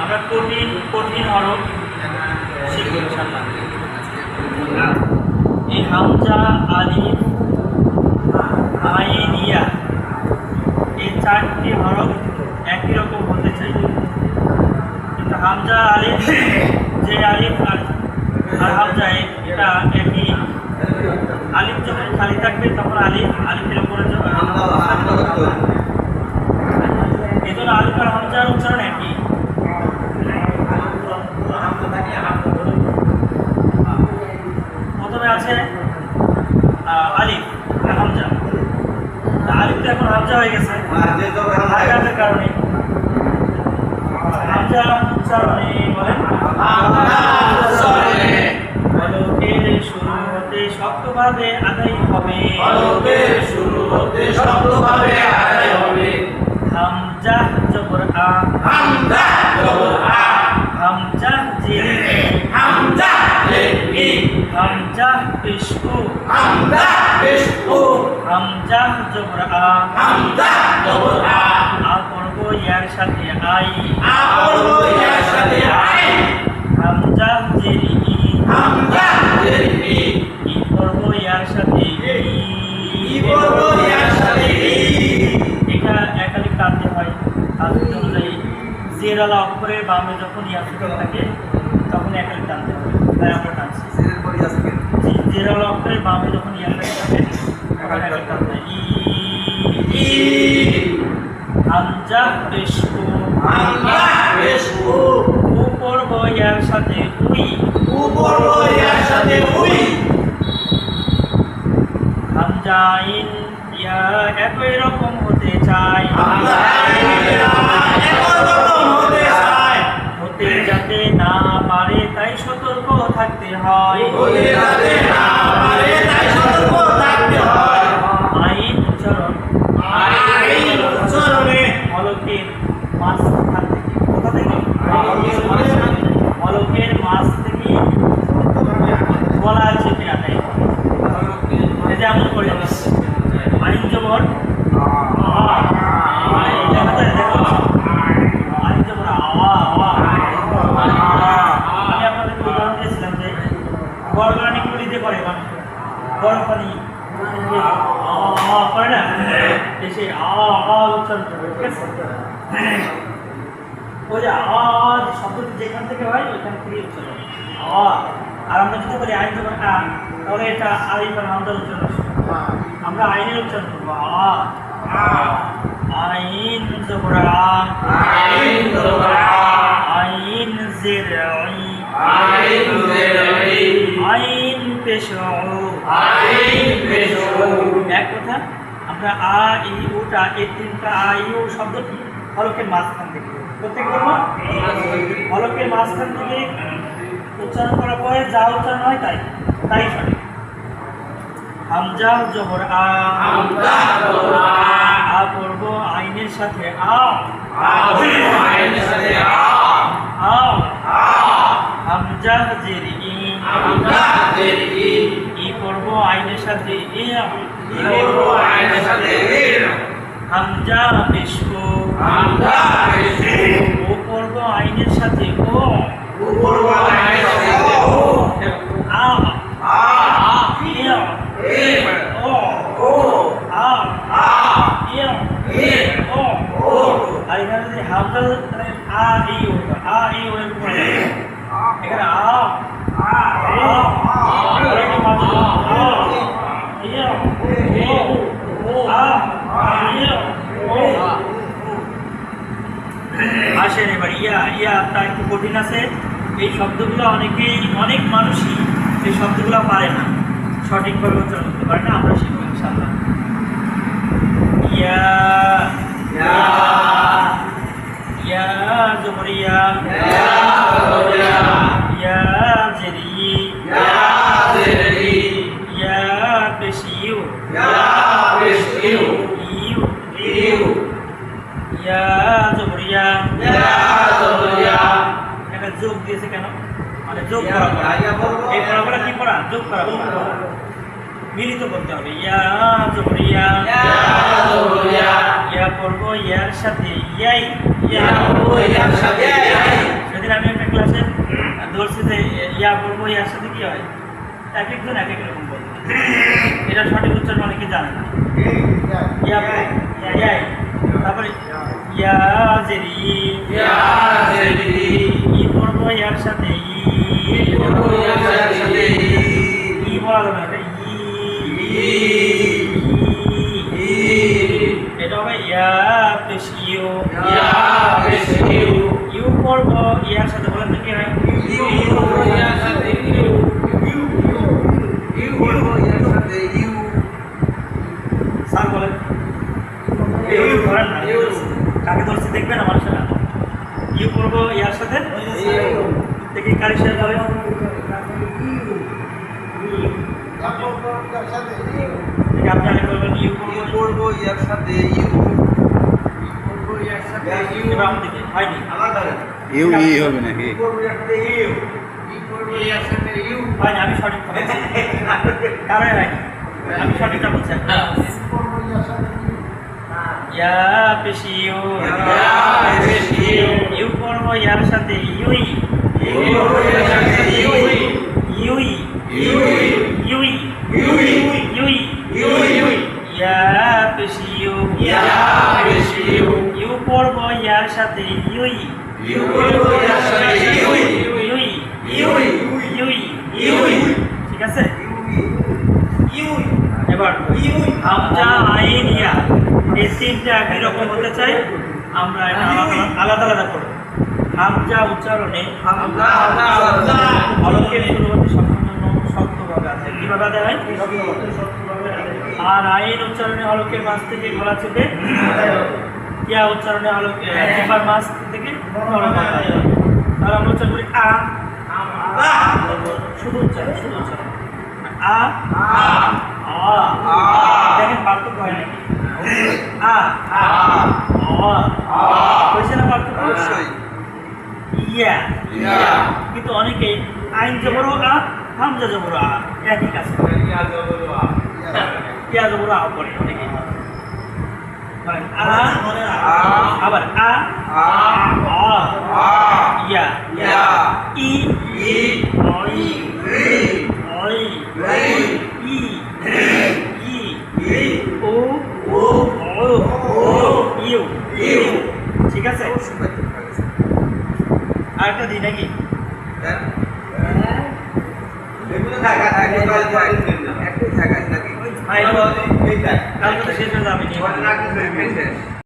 আমরা কঠিন কঠিন হরফ শিখব ইনশাআল্লাহ। এই হামজা, আলিফ, আইন, ইয়া এই চারটি হরফ একই রকম হতে চাই, কিন্তু হামজা আলিফ, যে আলিফ আর হামজা এটা একই। আলিফ যখন খালি থাকবে তখন আলিফের উপরে এই জন্য আলিফ আর হামজার উচ্চারণ একই। প্রথমে আছে আলিফ হামজা, আলিফ তো এখন হামজা হয়ে গেছে আঘাতের কারণে। হামজা উচ্চারণে বলেন হলকের শুরু হতে শক্তভাবে আদায় হবে, হলকের শুরু হতে শক্তভাবে আদায় হবে। হামজা জবর আ, হামজা জবর আ, হামজা জের ই, হামজা জের ই, হামজা পেশ উ, হামজা পেশ উ, হামজা জবর আ, হামজা জবর আ, আ পড়ব ইয়ার সাথে আই, আ পড়ব ইয়ার সাথে আই, হামজা জের ই, হামজা জের ই, ই পড়ব ইয়ার সাথে ই, ই পড়ব ইয়ার সাথে ই। এটা একালি টানতে হয়। আধুনিক অনুযায়ী জেরালা অক্ষরের বামে যখন ইয়া সুযোগ থাকে তখন একালি টানতে হবে, তাই আমরা টানছি। জেরালা অক্ষরের বামে যখন ইয়া থাকে তখন একালি টানতে হয়। ই হামজা পেশ উ, হামজা পেশ উ, উ পড়ব ইয়ার সাথে উই, উ পড়ব ইয়ার সাথে উই, হামজা আইন ইয়া একই রকম হতে চায়, হামজা ইয়া একই রকম হতে চায়, হতে যাতে না পারে তাই সতর্ক থাকতে হয়, হতে যাতে না পারে তাই সতর্ক থাকতে হয়। আইন উচ্চারণ আইন উচ্চারণে হলকের মাঝখান থেকে, কোথা থেকে? হলকের মাঝ থেকে গলার চেপে আদায় করে। এই যে এমন করে আইন জবর আ, আইন দেখা যায়, দেখো আইন জবর আওয়া আওয়া। আমি আপনাদেরকে উদাহরণ দিয়েছিলাম যে গরম পানি কুড়িতে করে মানুষ, গরম পানি করে না, এসে উচ্চারণ করবে, ঠিক আছে? ওই যে আওয়াজ শব্দটি যেখান থেকে হয় ওইখান থেকে উচ্চারণ আওয়াজ। আর আমরা যদি বলি আইন যখন আ, তাহলে এটা আলিফ আর হামজার উচ্চারণ আসবে। আমরা আইনের উচ্চারণ করবো আইন জবর আ, আইন জবর আ, আইন জের ই, আইন জের ই, আইন পেশ উ, আইন পেশ উ। এক কথা আমরা আ ই উটা এই তিনটা আ ই উ শব্দটি হলকের মাঝখান থেকে প্রত্যেক বলবো, হলকের মাঝখান থেকে উচ্চারণ করার পরে যা উচ্চারণ হয় তাই সঠিক। হামজা জবর আ, হামজা জবর আ, আ পড়ব আইনের সাথে আ, আ পড়ব আইনের সাথে আ, আ আ, হামজা জের ই, হামজা জের ই, ই পড়ব আইনের সাথে ই, ই পড়ব আইনের সাথে ই, হামজা পেশ উ, হামজা পেশ উ, ও পড়ব আইনের সাথে ও, উ পড়ব আইনের সাথে ও, আ আ, ইয়া ই, ও ও, আ আ, ইয়া ই, ও। ও, আর এখানে যদি হামজা তাহলে আ ই ও, আ ই ও এর উপরে এখানে আ আ, আর একটা মাত্র আ ইয়া ও আ ইয়া ও। আসেন এবার ইয়া একটু কঠিন আছে। এই শব্দগুলো অনেক মানুষই এই শব্দগুলো পারে না, সঠিকভাবে উচ্চারণ করতে পারে না। আমরা শিখবো ইনশাআল্লাহ। ইয়া ইয়া, ইয়া জবর ইয়া, ইয়া জবর ইয়া, ইয়া জের ই, ইয়া জের ই, ইয়া পেশ ইউ, ইয়া পেশ ইউ, ইউ, ইউ, ইয়া জবর ইয়া, ইয়া জবর ইয়া। এটা যোগ দিয়েছে কেন? মানে যোগ করা পড়া। এই পড়াগুলো কি পড়া? যোগ করা পড়া। মিলিত করতে হবে। ইয়া জবর ইয়া, ইয়া জবর ইয়া, ইয়া পড়বো ইয়ার সাথে ইয়াই, ইয়া পড়ব ইয়ার সাথে আই, ইয়া বলবো ইয়ার সাথে কি হয় এক একজন এক এক রকম বলবে এটা সঠিক উচ্চারণ অনেকে জানে না ইয়া ইয়াই তারপরে ইয়া জেরি ই বলবো ইয়ার সাথে ই বলা যাবে না এটা হবে ইয়া প্লাস ইউ ইউ পড়ব ইয়ার সাথে বলেন তো কি হয় স্যার বলেন ধরেন না কাকে ধরছি দেখবেন আমার সাথে ইউ পড়ব ইয়ার সাথে দেখি কারি শেয়ার করেন আপনি আগে বলবেন ইউ পড়ব ইয়ার সাথে এবার আমার দিকে হয়নি ইউ ই হবে নাকি হয়নি আমি সঠিক বলেছি কারণ হয়নি আমি সঠিকটা বলছি ইয়া পেশি ইউ পড়ব ইয়ার সাথে ইউই ইউই ইউই ইয়া পেশি ইউ পড়ব ইয়ার সাথে ইউই ইউই ঠিক আছে এবার হামজা আইন ইয়া এই তিনটা একই রকম হতে চাই আমরা এটা আলাদা আলাদা করব হামজা উচ্চারণে হলকের পূর্ববর্তী সম্পূর্ণ শক্তভাবে আছে কিভাবে দেওয়া হয় আর আইন উচ্চারণে হলকের মাছ থেকে গলা চেপে ইয়া উচ্চারণে হলকে জিহ্বার মাছ থেকে নরম করা হয়। তাহলে আমরা উচ্চারণ করি শুধু উচ্চারণ আ দেখেন পার্থক্য হয় নাকি হয়েছে না পার্থক্য ইয়া কিন্তু অনেকে আইন জবর আ হামজা জবর আ একই কাজ করে ইয়া জবর আ করে অনেকে আবার ইয়া ই ঠিক আছে আরেকটা দিই নাকি কালকে তো শেষ হয়ে যাবে